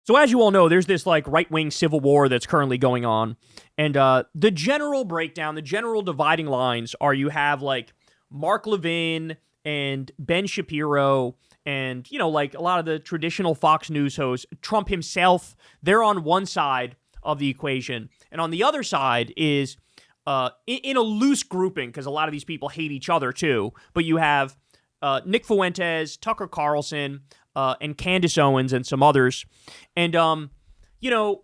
So as you all know, there's this like right-wing civil war that's currently going on. And the general breakdown, the general dividing lines are you have like Mark Levin and Ben Shapiro and, you know, like a lot of the traditional Fox News hosts, Trump himself, they're on one side of the equation. And on the other side is in a loose grouping, because a lot of these people hate each other too, but you have Nick Fuentes, Tucker Carlson, and Candace Owens and some others. And, you know,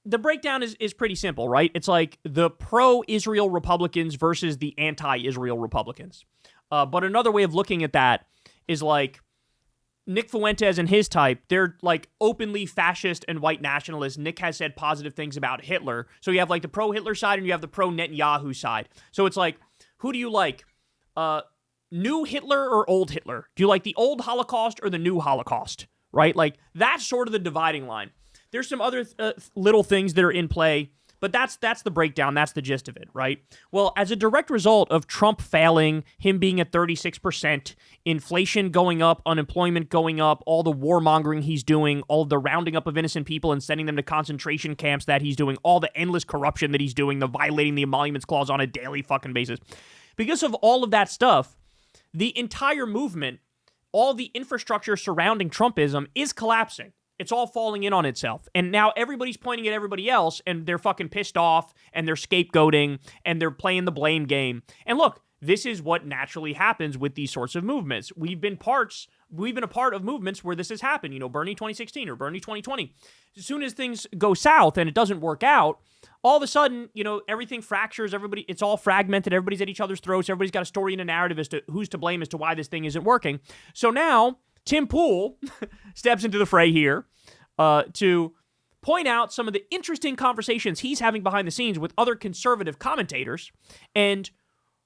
the breakdown is pretty simple, right? It's like the pro-Israel Republicans versus the anti-Israel Republicans. But another way of looking at that is like Nick Fuentes and his type, they're like openly fascist and white nationalists. Nick has said positive things about Hitler. So you have like the pro-Hitler side and you have the pro-Netanyahu side. So it's like, who do you like? New Hitler or old Hitler? Do you like the old Holocaust or the new Holocaust? Right? Like, that's sort of the dividing line. There's some other little things that are in play, but that's the breakdown. That's the gist of it, right? Well, as a direct result of Trump failing, him being at 36%, inflation going up, unemployment going up, all the warmongering he's doing, all the rounding up of innocent people and sending them to concentration camps that he's doing, all the endless corruption that he's doing, the violating the emoluments clause on a daily fucking basis. Because of all of that stuff, the entire movement, all the infrastructure surrounding Trumpism is collapsing. It's all falling in on itself. And now everybody's pointing at everybody else and they're fucking pissed off and they're scapegoating and they're playing the blame game. And look, this is what naturally happens with these sorts of movements. We've been a part of movements where this has happened. You know, Bernie 2016 or Bernie 2020. As soon as things go south and it doesn't work out, all of a sudden, you know, everything fractures, it's all fragmented, everybody's at each other's throats, everybody's got a story and a narrative as to who's to blame as to why this thing isn't working. So now, Tim Pool steps into the fray here to point out some of the interesting conversations he's having behind the scenes with other conservative commentators and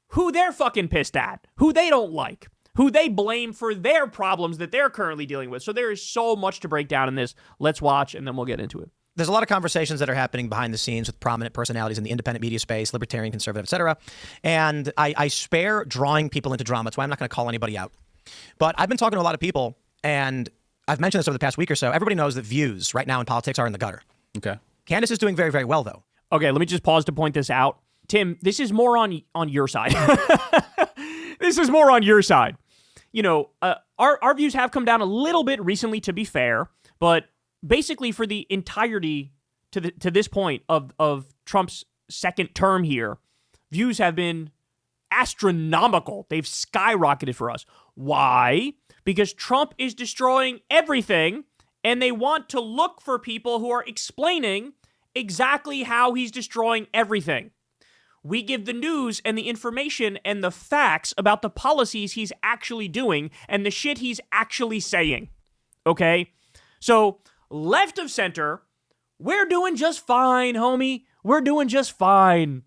who they're fucking pissed at, who they don't like, who they blame for their problems that they're currently dealing with. So there is so much to break down in this. Let's watch, and then we'll get into it. There's a lot of conversations that are happening behind the scenes with prominent personalities in the independent media space, libertarian, conservative, etc. And I spare drawing people into drama. That's why I'm not going to call anybody out. But I've been talking to a lot of people, and I've mentioned this over the past week or so. Everybody knows that views right now in politics are in the gutter. Okay. Candace is doing very, very well, though. Okay, let me just pause to point this out. Tim, this is more on your side. This is more on your side. You know, our views have come down a little bit recently, to be fair, but basically for the entirety to this point of Trump's second term here, views have been astronomical. They've skyrocketed for us. Why? Because Trump is destroying everything, and they want to look for people who are explaining exactly how he's destroying everything. We give the news and the information and the facts about the policies he's actually doing and the shit he's actually saying. Okay? So, left of center, we're doing just fine, homie. We're doing just fine.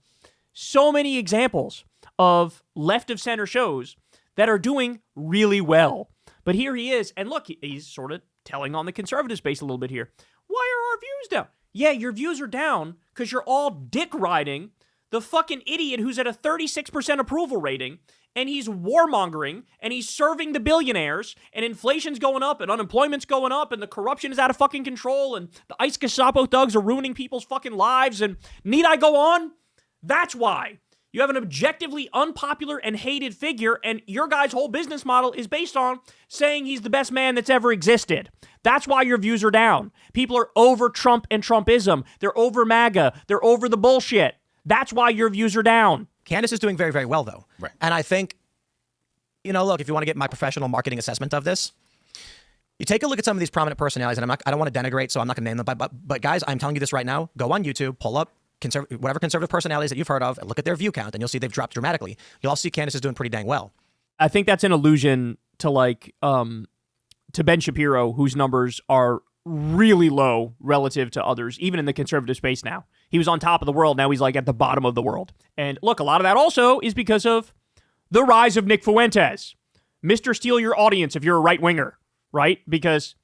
So many examples of left of center shows that are doing really well. But here he is, and look, he's sort of telling on the conservative space a little bit here. Why are our views down? Yeah, your views are down because you're all dick riding the fucking idiot who's at a 36% approval rating, and he's warmongering, and he's serving the billionaires, and inflation's going up, and unemployment's going up, and the corruption is out of fucking control, and the ICE Gestapo thugs are ruining people's fucking lives, and need I go on? That's why. You have an objectively unpopular and hated figure, and your guy's whole business model is based on saying he's the best man that's ever existed. That's why your views are down. People are over Trump and Trumpism. They're over MAGA. They're over the bullshit. That's why your views are down. Candace is doing very, very well, though. Right. And I think, you know, look, if you want to get my professional marketing assessment of this, you take a look at some of these prominent personalities, and I don't want to denigrate, so I'm not going to name them, but guys, I'm telling you this right now. Go on YouTube, pull up whatever conservative personalities that you've heard of, and look at their view count, and you'll see they've dropped dramatically. You'll also see Candace is doing pretty dang well. I think that's an allusion to like to Ben Shapiro, whose numbers are really low relative to others, even in the conservative space now. He was on top of the world. Now he's like at the bottom of the world. And look, a lot of that also is because of the rise of Nick Fuentes. Mr. Steal your audience if you're a right-winger, right? Because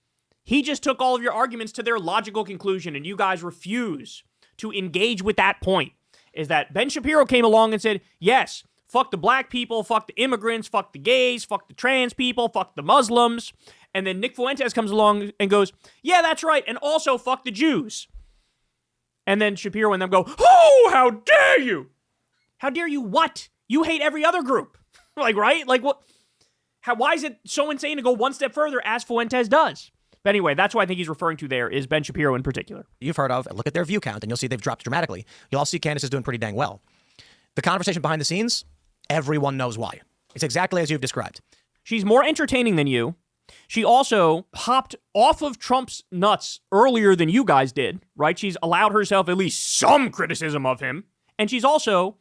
he just took all of your arguments to their logical conclusion, and you guys refuse to engage with that point. Is that Ben Shapiro came along and said, yes, fuck the black people, fuck the immigrants, fuck the gays, fuck the trans people, fuck the Muslims. And then Nick Fuentes comes along and goes, yeah, that's right. And also fuck the Jews. And then Shapiro and them go, oh, how dare you? How dare you what? You hate every other group. Like, right? Like, what? Why is it so insane to go one step further as Fuentes does? But anyway, that's what I think he's referring to there is Ben Shapiro in particular. You've heard of, look at their view count, and you'll see they've dropped dramatically. You'll also see Candace is doing pretty dang well. The conversation behind the scenes, everyone knows why. It's exactly as you've described. She's more entertaining than you. She also hopped off of Trump's nuts earlier than you guys did, right? She's allowed herself at least some criticism of him. And she's also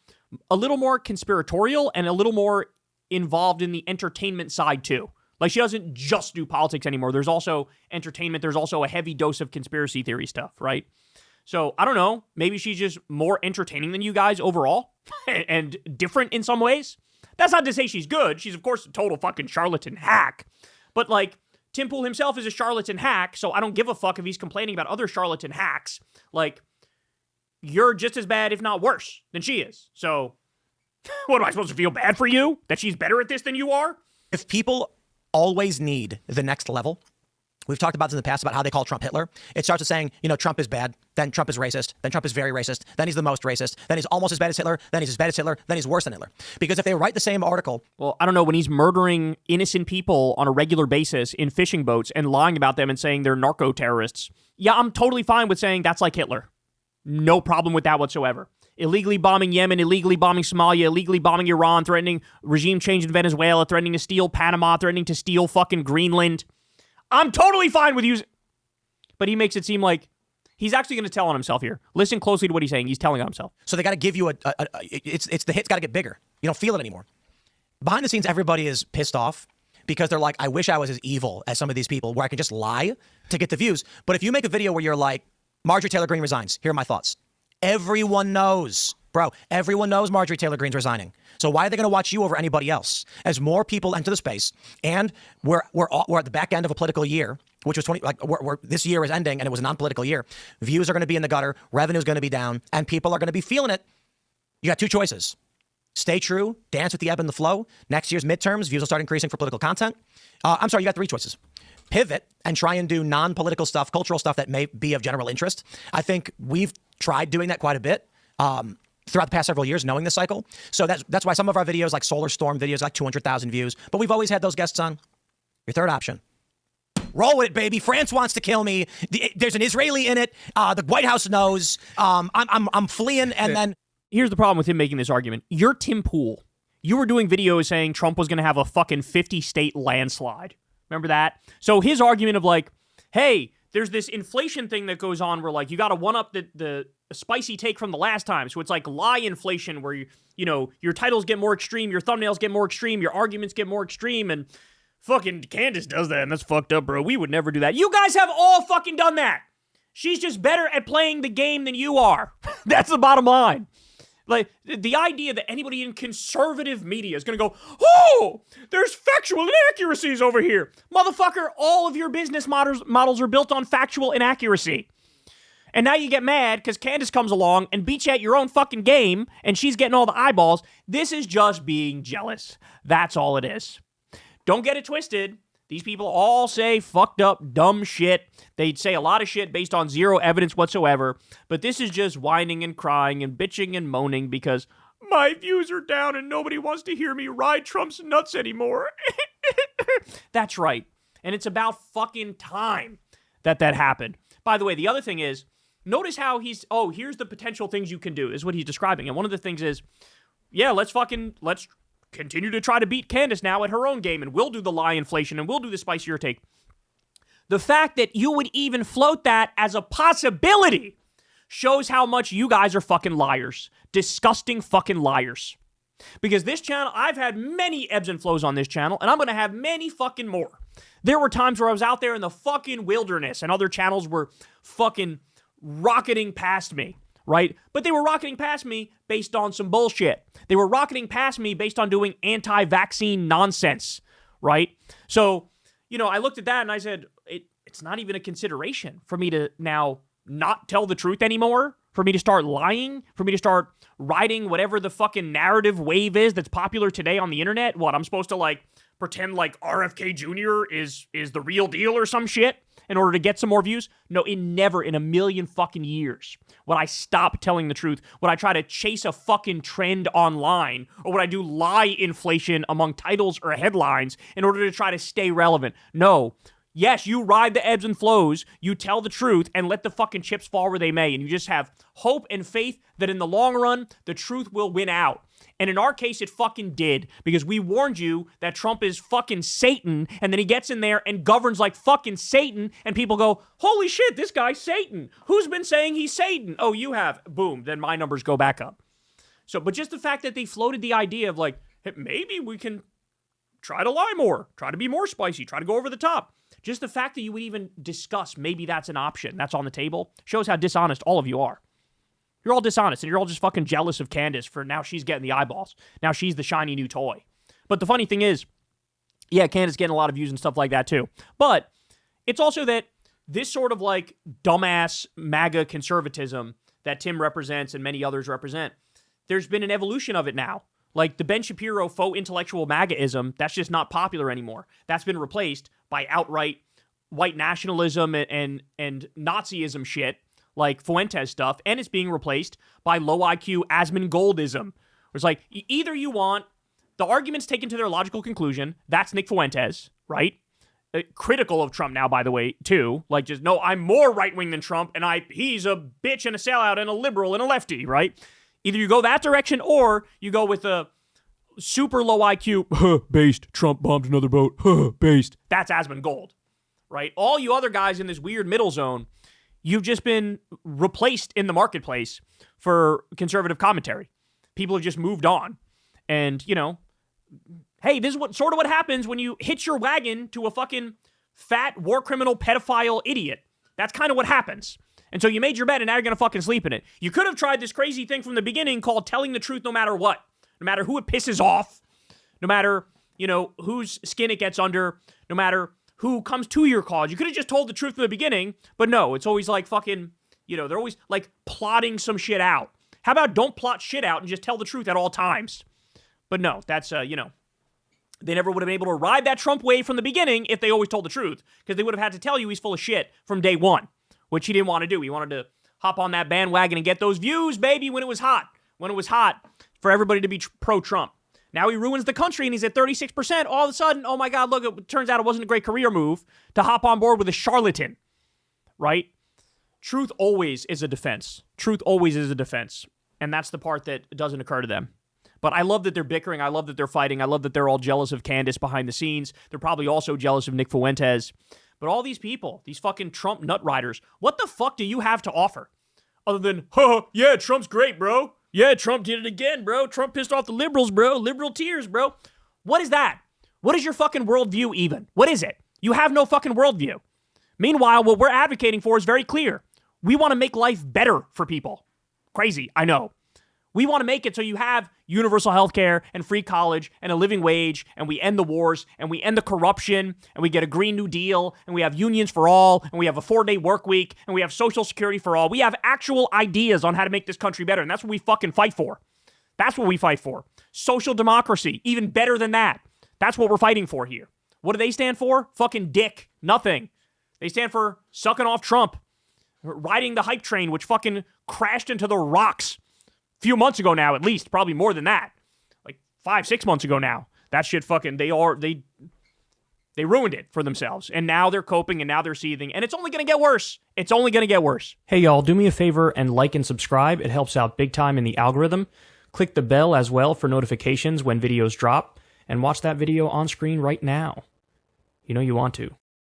a little more conspiratorial and a little more involved in the entertainment side too. Like, she doesn't just do politics anymore. There's also entertainment. There's also a heavy dose of conspiracy theory stuff, right? So, I don't know. Maybe she's just more entertaining than you guys overall and different in some ways. That's not to say she's good. She's, of course, a total fucking charlatan hack. But, like, Tim Pool himself is a charlatan hack, so I don't give a fuck if he's complaining about other charlatan hacks. Like, you're just as bad, if not worse, than she is. So, what, am I supposed to feel bad for you? That she's better at this than you are? If people always need the next level, we've talked about this in the past about how they call Trump Hitler. It starts with saying, Trump is bad, then Trump is racist, then Trump is very racist, then he's the most racist, then he's almost as bad as Hitler, then he's as bad as Hitler, then he's worse than Hitler. Because if they write the same article... Well, I don't know, when he's murdering innocent people on a regular basis in fishing boats and lying about them and saying they're narco-terrorists, yeah, I'm totally fine with saying that's like Hitler. No problem with that whatsoever. Illegally bombing Yemen, illegally bombing Somalia, illegally bombing Iran, threatening regime change in Venezuela, threatening to steal Panama, threatening to steal fucking Greenland. I'm totally fine with using... But he makes it seem like he's actually going to tell on himself here. Listen closely to what he's saying. He's telling on himself. So they got to give you it's the hit's got to get bigger. You don't feel it anymore. Behind the scenes, everybody is pissed off because they're like, I wish I was as evil as some of these people where I can just lie to get the views. But if you make a video where you're like, Marjorie Taylor Greene resigns, here are my thoughts. Everyone knows, bro. Everyone knows Marjorie Taylor Greene's resigning. So why are they going to watch you over anybody else? As more people enter the space, and we're at the back end of a political year, which was this year is ending, and it was a non-political year. Views are going to be in the gutter, revenue is going to be down, and people are going to be feeling it. You got two choices: stay true, dance with the ebb and the flow. Next year's midterms, views will start increasing for political content. You got three choices. Pivot and try and do non-political stuff, cultural stuff that may be of general interest. I think we've tried doing that quite a bit throughout the past several years, knowing the cycle. So that's why some of our videos, like Solar Storm videos, like 200,000 views. But we've always had those guests on. Your third option. Roll with it, baby. France wants to kill me. There's an Israeli in it. The White House knows. I'm fleeing, and then... Here's the problem with him making this argument. You're Tim Pool. You were doing videos saying Trump was going to have a fucking 50-state landslide. Remember that? So his argument of like, hey, there's this inflation thing that goes on where like you got to one up the spicy take from the last time. So it's like lie inflation where your titles get more extreme, your thumbnails get more extreme, your arguments get more extreme, and fucking Candace does that, and that's fucked up, bro. We would never do that. You guys have all fucking done that. She's just better at playing the game than you are. That's the bottom line. Like, the idea that anybody in conservative media is going to go, oh, there's factual inaccuracies over here. Motherfucker, all of your business models are built on factual inaccuracy. And now you get mad because Candace comes along and beats you at your own fucking game, and she's getting all the eyeballs. This is just being jealous. That's all it is. Don't get it twisted. These people all say fucked up, dumb shit. They say a lot of shit based on zero evidence whatsoever. But this is just whining and crying and bitching and moaning because my views are down and nobody wants to hear me ride Trump's nuts anymore. That's right. And it's about fucking time that happened. By the way, the other thing is, notice how here's the potential things you can do, is what he's describing. And one of the things is, yeah, let's continue to try to beat Candace now at her own game, and we'll do the lie inflation, and we'll do the spicier take. The fact that you would even float that as a possibility shows how much you guys are fucking liars. Disgusting fucking liars. Because this channel, I've had many ebbs and flows on this channel, and I'm going to have many fucking more. There were times where I was out there in the fucking wilderness, and other channels were fucking rocketing past me. Right? But they were rocketing past me based on some bullshit. They were rocketing past me based on doing anti-vaccine nonsense, right? So, I looked at that and I said, it's not even a consideration for me to now not tell the truth anymore, for me to start lying, for me to start riding whatever the fucking narrative wave is that's popular today on the internet. What, I'm supposed to pretend like RFK Jr. is the real deal or some shit in order to get some more views? No, it never in a million fucking years would I stop telling the truth. Would I try to chase a fucking trend online, or would I do lie inflation among titles or headlines in order to try to stay relevant? No. Yes, you ride the ebbs and flows, you tell the truth, and let the fucking chips fall where they may, and you just have hope and faith that in the long run, the truth will win out. And in our case, it fucking did, because we warned you that Trump is fucking Satan, and then he gets in there and governs like fucking Satan, and people go, holy shit, this guy's Satan. Who's been saying he's Satan? Oh, you have. Boom. Then my numbers go back up. So, but just the fact that they floated the idea of like, hey, maybe we can try to lie more, try to be more spicy, try to go over the top. Just the fact that you would even discuss maybe that's an option, that's on the table, shows how dishonest all of you are. You're all dishonest, and you're all just fucking jealous of Candace for now she's getting the eyeballs. Now she's the shiny new toy. But the funny thing is, yeah, Candace getting a lot of views and stuff like that too. But it's also that this sort of like dumbass MAGA conservatism that Tim represents and many others represent, there's been an evolution of it now. Like the Ben Shapiro faux intellectual MAGAism, that's just not popular anymore. That's been replaced by outright white nationalism and Nazism shit, like Fuentes stuff, and it's being replaced by low IQ Asmongoldism. It's like, either you want the arguments taken to their logical conclusion, that's Nick Fuentes, right? Critical of Trump now, by the way, too. Like, just, no, I'm more right-wing than Trump, and he's a bitch and a sellout and a liberal and a lefty, right? Either you go that direction, or you go with a super low IQ, based, Trump bombed another boat, based. That's Asmongold, right? All you other guys in this weird middle zone, you've just been replaced in the marketplace for conservative commentary. People have just moved on. And, you know, hey, this is what happens when you hitch your wagon to a fucking fat war criminal pedophile idiot. That's kind of what happens. And so you made your bed and now you're going to fucking sleep in it. You could have tried this crazy thing from the beginning called telling the truth no matter what. No matter who it pisses off. No matter, you know, whose skin it gets under. No matter who comes to your cause. You could have just told the truth from the beginning. But no, it's always like fucking, you know, they're always like plotting some shit out. How about don't plot shit out and just tell the truth at all times? But no, that's, you know, they never would have been able to ride that Trump wave from the beginning if they always told the truth. Because they would have had to tell you he's full of shit from day one. Which he didn't want to do. He wanted to hop on that bandwagon and get those views, baby, when it was hot. When it was hot for everybody to be pro-Trump. Now he ruins the country and he's at 36%. All of a sudden, oh my God, look, it turns out it wasn't a great career move to hop on board with a charlatan. Right? Truth always is a defense. Truth always is a defense. And that's the part that doesn't occur to them. But I love that they're bickering. I love that they're fighting. I love that they're all jealous of Candace behind the scenes. They're probably also jealous of Nick Fuentes. But all these people, these fucking Trump nut riders, what the fuck do you have to offer? Other than, yeah, Trump's great, bro. Yeah, Trump did it again, bro. Trump pissed off the liberals, bro. Liberal tears, bro. What is that? What is your fucking worldview even? What is it? You have no fucking worldview. Meanwhile, what we're advocating for is very clear. We want to make life better for people. Crazy, I know. We want to make it so you have universal health care and free college and a living wage, and we end the wars, and we end the corruption, and we get a Green New Deal, and we have unions for all, and we have a 4-day work week, and we have Social Security for all. We have actual ideas on how to make this country better, and that's what we fucking fight for. That's what we fight for. Social democracy, even better than that. That's what we're fighting for here. What do they stand for? Fucking dick. Nothing. They stand for sucking off Trump, riding the hype train, which fucking crashed into the rocks few months ago now, at least, probably more than that. Like 5-6 months ago now. That shit fucking, they ruined it for themselves. And now they're coping and now they're seething. And it's only going to get worse. It's only going to get worse. Hey, y'all, do me a favor and like and subscribe. It helps out big time in the algorithm. Click the bell as well for notifications when videos drop. And watch that video on screen right now. You know you want to.